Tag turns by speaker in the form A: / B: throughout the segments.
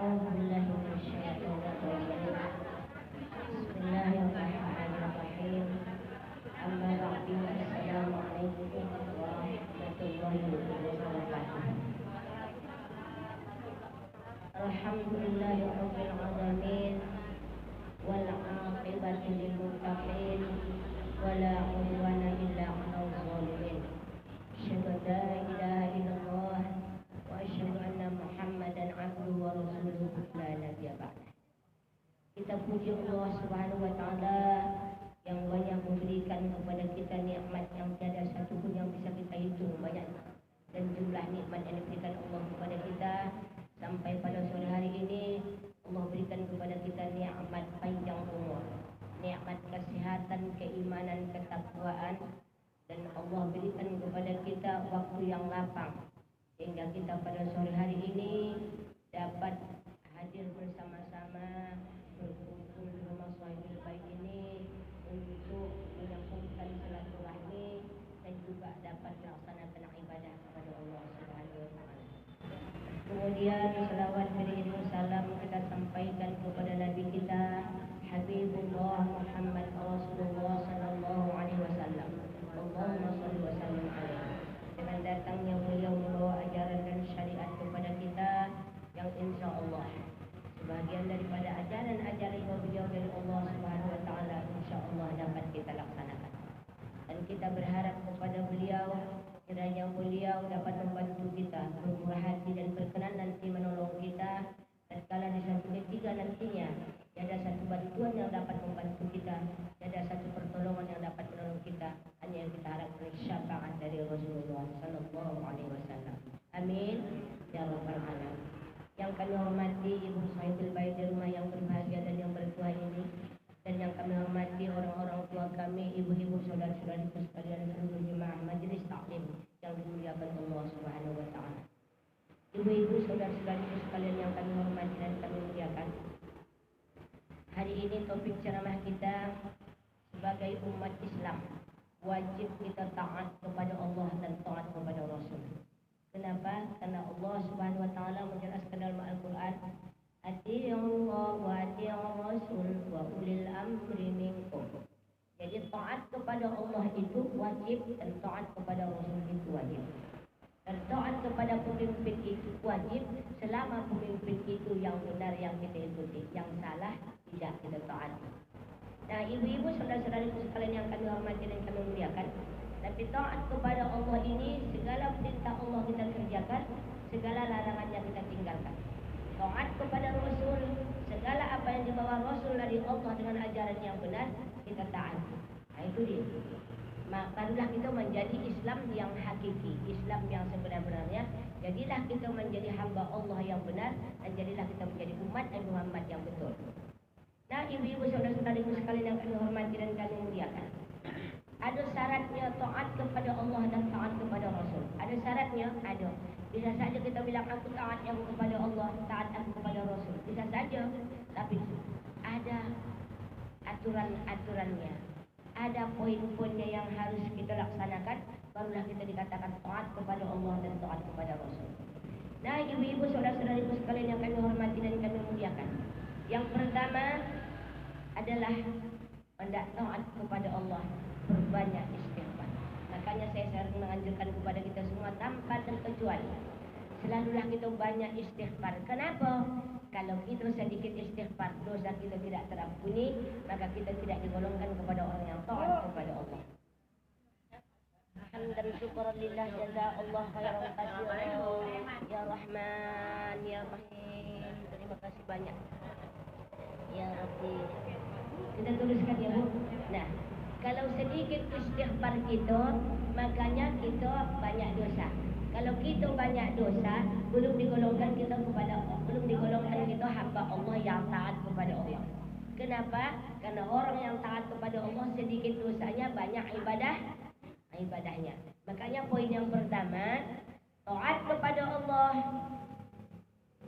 A: أعوذ بالله من الشيطان الرجيم بسم الله الرحمن الرحيم أما بعد السلام عليكم ورحمة الله وبركاته الحمد لله رب العالمين والعاقبة للمتقين ولا عدوان إلا على الظالمين أشهد أن لا إله إلا الله وأشهد أن محمدا عبده ورسوله لا نبي بعده. Kita puji Allah Subhanahu wa taala yang banyak memberikan kepada kita nikmat yang tiada satu pun yang bisa kita hitung banyak, dan jumlah nikmat yang diberikan Allah kepada kita sampai pada sore hari ini. Allah berikan kepada kita nikmat panjang umur, nikmat kesehatan, keimanan, ketakwaan, dan Allah berikan kepada kita waktu yang lapang sehingga kita pada sore hari ini dapat hadir bersama-sama berkumpul di rumah Shahidul Bait ini untuk menyambungkan silaturahmi dan juga dapat melaksanakan ibadah kepada Allah Subhanahu wa taala. Kemudian selawat beriring salam kita sampaikan kepada Nabi kita Habibullah Muhammad Rasulullah sallallahu alaihi wasallam. Allahumma shalli wa sallim alaihi. Dengan datangnya beliau membawa ajaran dan syariat kepada kita yang insya Allah sebagian daripada ajaran-ajaran beliau dari Allah Subhanahu wa taala insya Allah dapat kita laksanakan. Dan kita berharap kepada beliau kiranya beliau dapat membantu kita, bermurah hati dan berkenan nanti menolong kita tatkala di satu ketiga nantinya ada satu bantuan yang dapat membantu kita, ada satu pertolongan yang dapat menolong kita, hanya yang kita harapkan syafaat dari Rasulullah sallallahu alaihi wasallam. Amin ya rabbal alamin. Yang kami hormati Ibu Shahidul Bait di rumah yang berbahagia dan yang bertuah ini, dan yang kami hormati orang-orang tua kami, ibu-ibu, saudara-saudariku sekalian, seluruh jemaah majelis taklim yang dimuliakan Allah Subhanahu wa taala. Ibu-ibu, saudara-saudariku sekalian yang kami hormati dan kami muliakan. Hari ini topik ceramah kita sebagai umat Islam wajib kita taat kepada Allah dan taat kepada Rasul. Kenapa? Karena Allah Subhanahu wa taala menjelaskan dalam Al-Qur'an, "Atii'ullah wa atii'ur Rasul wa ulil amri minkum." Jadi taat kepada Allah itu wajib dan taat kepada Rasul itu wajib. Dan taat kepada pemimpin itu wajib selama pemimpin itu yang benar yang kita ikuti, yang salah tidak kita taati. Nah, ibu-ibu, saudara-saudariku sekalian yang kami hormati dan kami muliakan, tapi taat kepada Allah ini segala perintah Allah kita kerjakan, segala larangannya kita tinggalkan. Taat kepada Rasul, segala apa yang dibawa Rasul dari Allah dengan ajaran yang benar kita taati. Nah, itu dia. Makalah kita menjadi Islam yang hakiki, Islam yang sebenar-benarnya. Jadilah kita menjadi hamba Allah yang benar, dan jadilah kita menjadi umat Nabi Muhammad yang betul. Nah, ibu-ibu, saudara-saudariku sekalian yang kami hormati dan kami muliakan, ada syaratnya taat kepada Allah dan taat kepada Rasul. Ada syaratnya? Ada. Bisa saja kita bilang aku taat aku kepada Allah, taat aku kepada Rasul. Bisa saja. Tapi ada aturan-aturannya. Ada poin-poinnya yang harus kita laksanakan, barulah kita dikatakan taat kepada Allah dan taat kepada Rasul. Nah, ibu-ibu, saudara-saudariku sekalian yang kami hormati dan kami muliakan, yang pertama adalah hendak taat kepada Allah, berbanyak istighfar. Makanya saya sering menganjurkan kepada kita semua tanpa terkecuali, selalulah kita banyak istighfar. Kenapa? Kalau kita sedikit istighfar, dosa kita tidak terampuni, maka kita tidak digolongkan kepada orang yang taat kepada Allah. Hamdan syukran lillah, jazakallah khairan katsiran ya Rahman ya Rahim. Terima kasih banyak ya Rabbi. Kita tuliskan ya Bu. Nah, kalau sedikit istighfar kita, makanya kita banyak dosa. Kalau kita banyak dosa, belum digolongkan kita hamba Allah yang taat kepada Allah. Kenapa? Karena orang yang taat kepada Allah sedikit dosanya, banyak ibadahnya. Makanya poin yang pertama, taat kepada Allah,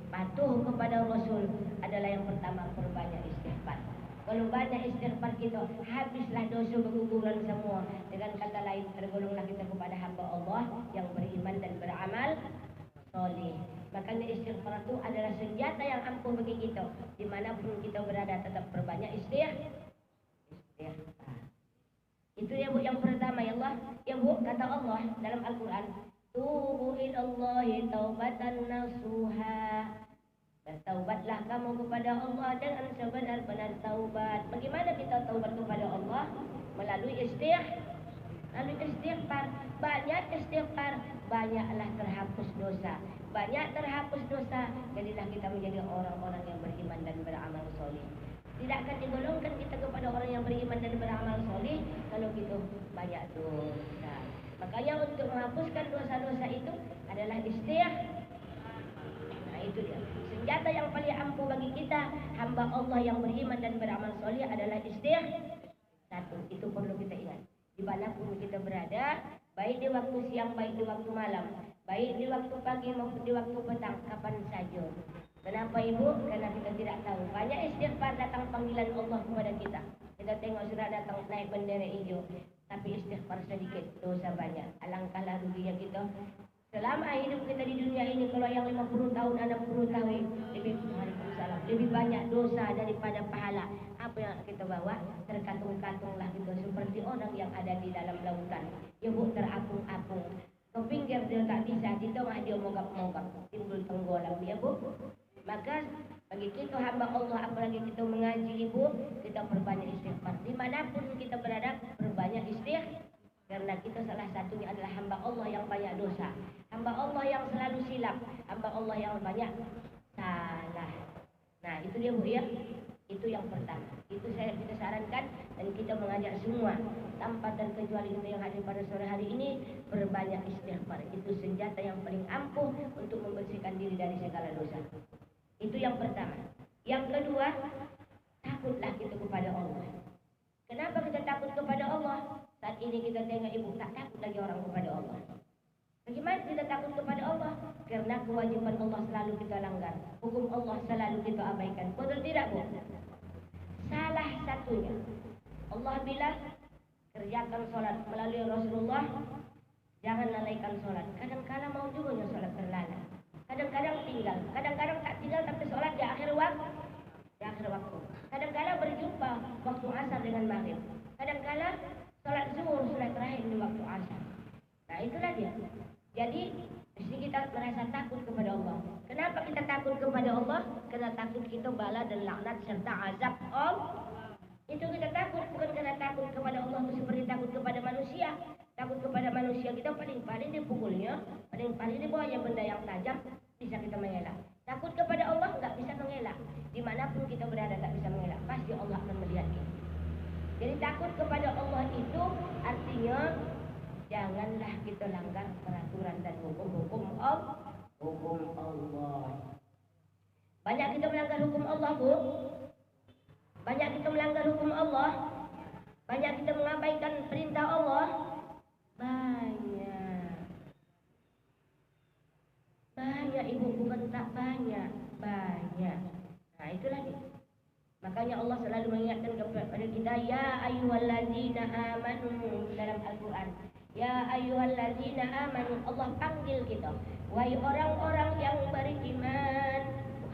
A: patuh kepada Rasul adalah yang pertama, perbanyak istighfar. Kalau banyak istighfar kita, habislah dosa berguguran semua. Dengan kata lain, tergolonglah kita kepada hamba Allah yang beriman dan beramal soleh. Makanya istighfar itu adalah senjata yang ampuh bagi kita. Dimanapun kita berada tetap perbanyak istighfar. Itu ya Bu yang pertama ya Allah. Ya Bu, kata Allah dalam Al-Quran, tubu ilallahi taubatan nasuha. Bertaubatlah kamu kepada Allah dengan sebenar-benar taubat. Bagaimana kita taubat kepada Allah? Melalui istighfar. Lalu istighfar, banyak istighfar, banyaklah terhapus dosa. Banyak terhapus dosa, jadilah kita menjadi orang-orang yang beriman dan beramal soleh. Tidak akan digolongkan kita kepada orang yang beriman dan beramal soleh kalau kita banyak dosa. Makanya untuk menghapuskan dosa-dosa itu adalah istighfar. Nah itu dia. Senjata yang paling ampuh bagi kita, hamba Allah yang beriman dan beramal soleh adalah istighfar. Satu, itu perlu kita ingat. Dimanapun kita berada, baik di waktu siang, baik di waktu malam, baik di waktu pagi maupun di waktu petang, kapan saja. Kenapa Ibu? Karena kita tidak tahu. Banyak istighfar datang panggilan Allah kepada kita. Kita tengok sudah datang naik bendera hijau, tapi istighfar sedikit, dosa banyak. Alangkahlah ruginya kita. Selama hidup kita di dunia ini, kalau yang 50 tahun, 60 tahun, lebih banyak dosa daripada pahala. Apa yang kita bawa? Terkatung-katunglah kita seperti orang yang ada di dalam lautan. Ya Bu, terapung-apung. Ke pinggir dia tak bisa, di tengah dia mogak-mogak, timbul tenggelam ya Bu. Maka bagi kita hamba Allah, apalagi kita mengaji Ibu, kita perbanyak istighfar. Dimanapun kita berada, perbanyak istighfar. Karena kita salah satunya adalah hamba Allah yang banyak dosa, hamba Allah yang selalu silap, hamba Allah yang banyak salah. Nah itu dia Bu ya, itu yang pertama. Itu kita sarankan dan kita mengajak semua tanpa terkecuali kita yang hadir pada sore hari ini, berbanyak istighfar. Itu senjata yang paling ampuh untuk membersihkan diri dari segala dosa. Itu yang pertama. Yang kedua, takutlah kita kepada Allah. Kenapa kita takut kepada Allah? Saat ini kita tengok Ibu tak takut lagi orang kepada Allah. Bagaimana kita takut kepada Allah? Karena kewajiban Allah selalu kita langgar, hukum Allah selalu kita abaikan. Betul tidak Bu? Salah satunya Allah bilang kerjakan sholat melalui Rasulullah, jangan lalaikan sholat. Kadang-kadang mau juga yang sholat terlala, kadang-kadang tinggal, kadang-kadang tak tinggal tapi sholat di akhir waktu. Kadang-kadang berjumpa waktu asar dengan maghrib, kadang-kadang sholat zuhur sholat terakhir di waktu asar. Nah itulah dia. Jadi mesti kita merasa takut kepada Allah. Kenapa kita takut kepada Allah? Karena takut kita bala dan laknat serta azab Allah. Itu kita takut, bukan karena takut kepada Allah seperti takut kepada manusia. Takut kepada manusia kita paling-paling dipukulnya, paling-paling dibawanya benda yang tajam, bisa kita mengelak. Takut kepada Allah nggak bisa mengelak. Dimanapun kita berada tak bisa mengelak. Pasti Allah akan melihat kita. Jadi takut kepada Allah itu artinya janganlah kita langgar peraturan dan hukum-hukum Allah. Banyak kita melanggar hukum Allah Bu. Banyak kita melanggar hukum Allah. Banyak kita mengabaikan perintah Allah. Banyak Ibu, bukan tak banyak. Nah itulah dia. Makanya Allah selalu mengingatkan kepada kita, ya ayyuhalladzina amanu dalam Al-Quran. Ya ayyuhalladzina amanu, Allah panggil kita. Wahai orang-orang yang beriman.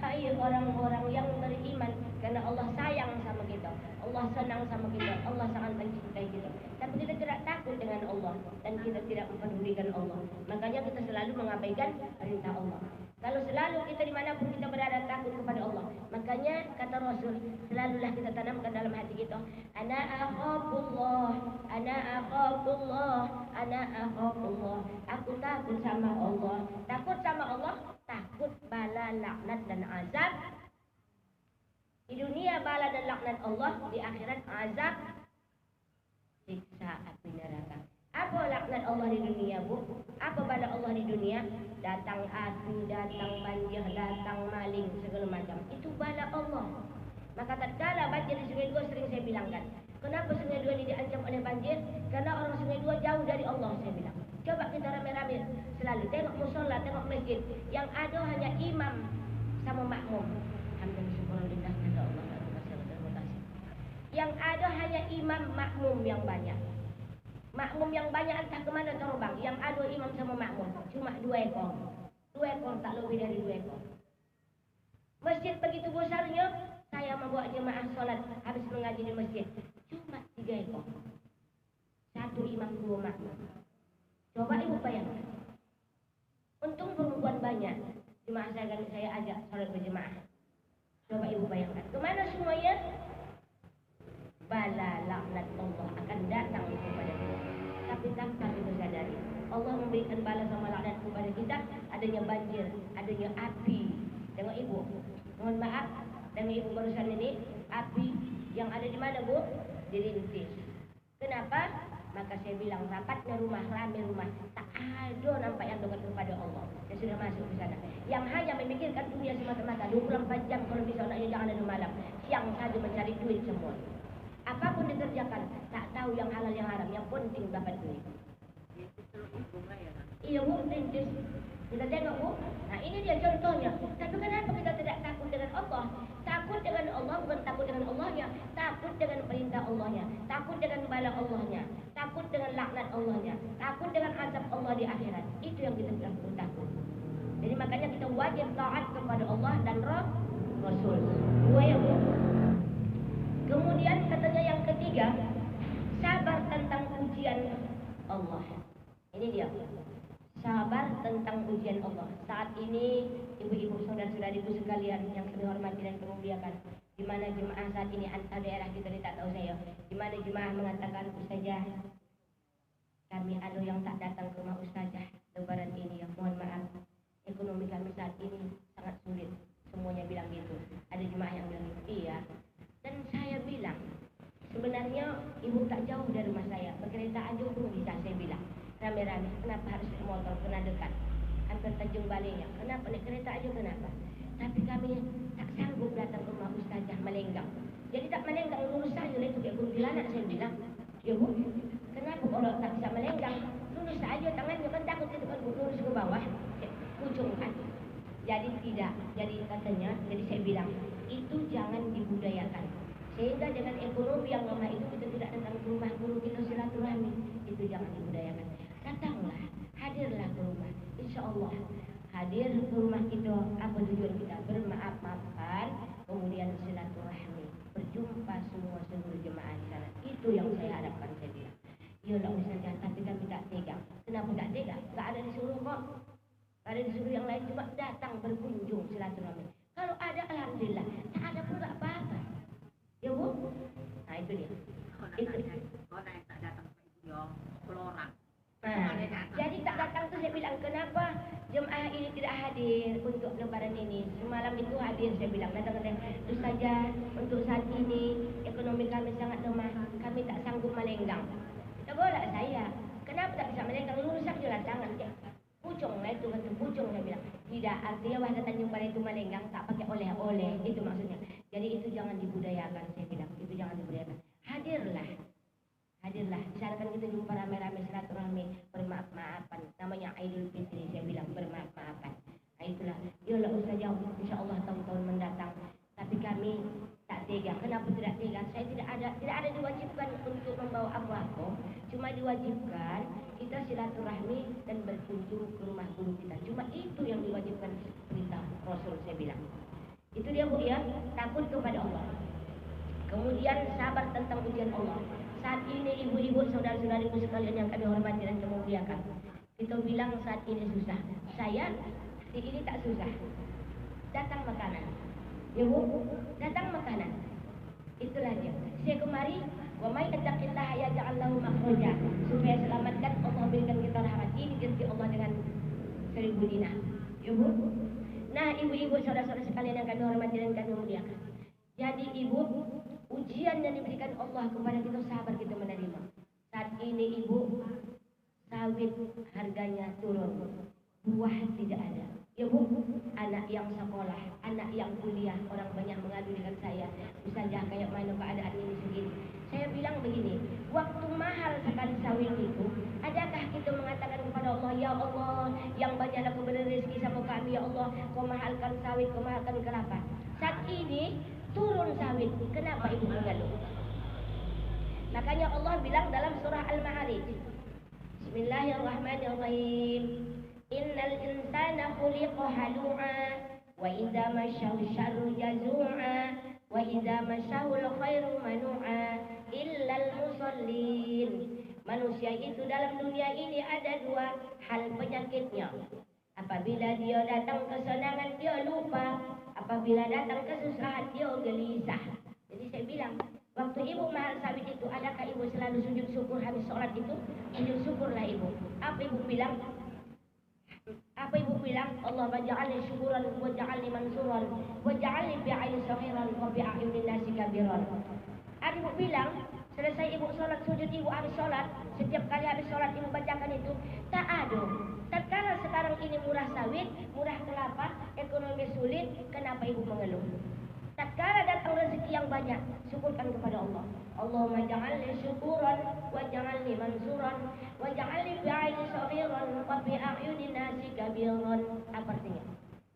A: Wahai orang-orang yang beriman. Karena Allah sayang sama kita, Allah senang sama kita, Allah sangat mencintai kita. Tapi kita tidak takut dengan Allah dan kita tidak mempedulikan Allah. Makanya kita selalu mengabaikan perintah Allah. Kalau selalu kita dimanapun kita berada takut kepada Allah. Makanya kata Rasul, selalulah kita tanamkan dalam hati kita, ana akhafullah, ana akhafullah, ana akhafullah. Aku takut sama Allah. Takut sama Allah, takut bala, laknat dan azab. Di dunia bala dan laknat Allah, di akhirat azab, siksa api neraka. Apa laknat Allah di dunia Bu? Apa bala Allah di dunia? Datang api, datang banjir, datang maling, segala macam. Itu bala Allah. Maka tatkala banjir di Sungai Dua sering saya bilangkan, kenapa Sungai Dua ini diancam oleh banjir? Karena orang Sungai Dua jauh dari Allah, saya bilang. Coba kita rame-rame selalu tengok musola, tengok masjid, yang ada hanya imam sama makmum. Alhamdulillah, kata Allah. Terima kasih. Yang ada hanya imam makmum yang banyak. Makmum yang banyak entah kemana terbang. Yang ada imam sama makmum cuma 2 ekor. 2 2 ekor, tak lebih dari 2 ekor. Masjid begitu besarnya, saya membawa jemaah sholat habis mengaji di masjid. Cuma 3 ekor. 1 imam 2 makmum. Coba ibu bayangkan. Untung perempuan banyak. Jemaah saya ajak sholat berjemaah. Coba ibu bayangkan. Kemana semuanya? Bala laknat Allah akan datang kepada kita. Tapi tanpa kita sadari, Allah memberikan bala sama laknat kepada kita. Adanya banjir, adanya api. Tengok ibu, mohon maaf, tengok ibu barusan ini, api yang ada di mana bu? Dirintis. Kenapa? Maka saya bilang rapatnya rumah, ramai rumah, tak ada nampak yang dekat kepada Allah. Saya sudah masuk ke sana. Yang hanya memikirkan dunia semata-mata, 24 jam kalau bisa anaknya jangan ada malam. Siang saja mencari duit semua. Apapun dikerjakan, tak tahu yang halal yang haram, yang penting dapat duit. Iya bu, rintis. Kita tengok bu, nah ini dia contohnya. Tapi kenapa kita tidak takut dengan Allah? Takut dengan Allah bukan takut dengan Allahnya, takut dengan perintah Allahnya, takut dengan bala Allahnya, takut dengan laknat Allahnya, takut dengan azab Allah di akhirat. Itu yang kita perlu takut. Jadi makanya kita wajib taat kepada Allah dan Rasul. 2 ya bu. Kemudian katanya yang ketiga, sabar tentang ujian Allah. Ini dia. Sabar tentang ujian Allah. Saat ini ibu-ibu saudara-saudariku sekalian yang kami hormati dan kami muliakan, di mana jemaah saat ini antar daerah kita tak tahu saya, di mana jemaah mengatakan ustazah, kami ada yang tak datang ke rumah ustazah lebaran ini ya, mohon maaf, ekonomi kami saat ini sangat sulit. Semuanya bilang gitu. Ada jemaah yang bilang gitu, iya. Dan saya bilang, sebenarnya ibu tak jauh dari rumah saya, berkereta aja pun bisa, saya bilang. Rame-rame, kenapa harus naik motor, kena dekat hampir Tanjung Balainya, kenapa naik kereta aja, kenapa? Tapi kami tak sanggup datang ke rumah ustazah melenggang. Jadi tak melenggang, lurus saja lah itu kayak kuntilanak, saya bilang. Ya bu, kenapa kalau tak bisa melenggang, lurus saja tangannya, kan takut itu kan lurus ke bawah, ujung kan. Jadi tidak, jadi katanya, jadi saya bilang, itu jangan dibudayakan. Sehingga dengan ekonomi yang lemah itu kita tidak datang ke rumah guru kita silaturahmi, itu jangan dibudayakan. Datanglah, hadirlah ke rumah. Insya Allah hadir ke rumah kita. Apa tujuan kita? Bermaaf-maafkan, kemudian silaturahmi, berjumpa semua seluruh jemaah di sana. Itu yang saya harapkan, saya bilang. Iyalah ustazah, tapi kami tak tega. Kenapa tak tega? Tak ada disuruh kok. Tak ada disuruh yang lain, cuma datang berkunjung silaturahmi. Kalau ada alhamdulillah, tak ada pun tak apa-apa. Ya bu? Nah itu dia. Itu.
B: Orang yang tak datang ke ibu yo, orang.
A: Nah, jadi tak datang tuh saya bilang, kenapa jemaah ini tidak hadir untuk lebaran ini? Semalam itu hadir, saya bilang, datang-datang itu saja. Untuk saat ini ekonomi kami sangat lemah, kami tak sanggup melenggang. Tak boleh saya, kenapa tak bisa melenggang? Lurus saja lah tangan, pucung lah itu, kata pucung, saya bilang. Tidak, artinya wahda Tanjung Balai itu melenggang, tak pakai oleh-oleh, itu maksudnya. Jadi itu jangan dibudayakan, saya bilang, itu jangan dibudayakan. Hadirlah. Hadirlah, misalkan kita jumpa rame-rame silaturahmi, bermaaf-maafan, namanya Aidil Fitri, saya bilang bermaaf-maafan. Nah itulah, yalah ustazah, insya Allah tahun-tahun mendatang. Tapi kami tak tega. Kenapa tidak tega? Saya tidak ada diwajibkan untuk membawa apa-apa. Cuma diwajibkan kita silaturahmi dan berkunjung ke rumah guru kita. Cuma itu yang diwajibkan perintah Rasul, saya bilang. Itu dia bu ya, takut kepada Allah. Kemudian sabar tentang ujian Allah. Saat ini ibu-ibu saudara-saudariku sekalian yang kami hormati dan kami muliakan, kita bilang saat ini susah. Saya di ini tak susah. Datang makanan. Ya bu, datang makanan. Itulah dia. Saya kemari, wa may yattaqillaha yaj'al lahu makhraja. Supaya selamatkan Allah berikan kita rahmat. Ini ganti Allah dengan 1000 dinar. Ya bu. Nah, ibu-ibu saudara-saudara sekalian yang kami hormati dan kami muliakan. Jadi ibu, ujian yang diberikan Allah kepada kita, sabar kita menerima. Saat ini ibu, sawit harganya turun, buah tidak ada. Ya bu, anak yang sekolah, anak yang kuliah, orang banyak mengadu dengan saya. Ustazah kayak mana keadaan ini segini. Saya bilang begini, waktu mahal sekali sawit itu, adakah kita mengatakan kepada Allah, ya Allah, yang banyaklah kau beri rezeki sama kami, ya Allah, kau mahalkan sawit, kau mahalkan kelapa. Saat ini turun sawit, kenapa ibu mengeluh? Makanya Allah bilang dalam surah Al-Ma'arij, Bismillahirrahmanirrahim, Innal insana insana khuliqa halu'a wa idza masyahu syarru jazu'a wa idza masyahu khairu manu'a illal musallin. Manusia itu dalam dunia ini ada dua hal penyakitnya. Apabila dia datang kesenangan dia lupa, apabila datang kesusahan dia gelisah. Jadi saya bilang, waktu ibu mahal sawit itu, adakah ibu selalu sujud syukur habis sholat itu? Sujud syukurlah ibu. Apa ibu bilang? Apa ibu bilang? Allah waj'alni syukuran waj'alni mansuran waj'alni bi'ayni saghiran wa bi'ayunin nasi kabiran. Ada ibu bilang, selesai ibu sholat sujud, ibu habis sholat, setiap kali habis sholat ibu bacakan itu, tak ada. Tatkala sekarang ini murah sawit, murah kelapa, ekonomi sulit, kenapa ibu mengeluh? Tatkala datang rezeki yang banyak, syukurkan kepada Allah. Allahumma ja'alni syukuran wa ja'alni mansuran wa ja'alni bi'ayni saghiran wa bi'ayunin nasi kabiran. Apa artinya?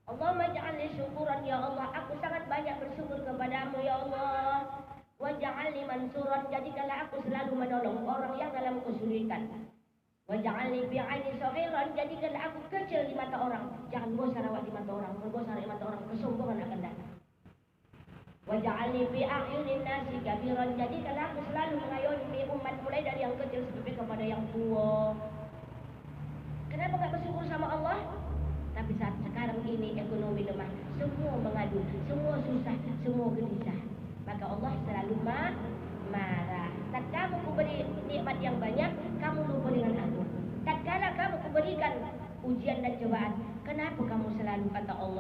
A: Allahumma ja'alni syukuran, ya Allah, aku sangat banyak bersyukur kepadamu ya Allah. Wa ja'alni mansuran, jadikanlah aku selalu menolong orang yang dalam kesulitan. Wa ja'alni bi'ayni saghiran, jadikanlah aku kecil di mata orang. Jangan besar awak di mata orang, berbesar di mata orang, kesombongan akan datang. Wa ja'alni fi a'yunin nasi kabiran, jadikanlah aku selalu mengayomi umat mulai dari yang kecil sampai kepada yang tua. Kenapa enggak bersyukur sama Allah? Tapi saat sekarang ini ekonomi lemah, semua mengadu, semua susah, semua gelisah. Maka Allah selalu marah. Tatkala kamu beri nikmat yang banyak, kamu lupa dengan aku. Tatkala kamu kuberikan ujian dan cobaan, kenapa kamu selalu kata Allah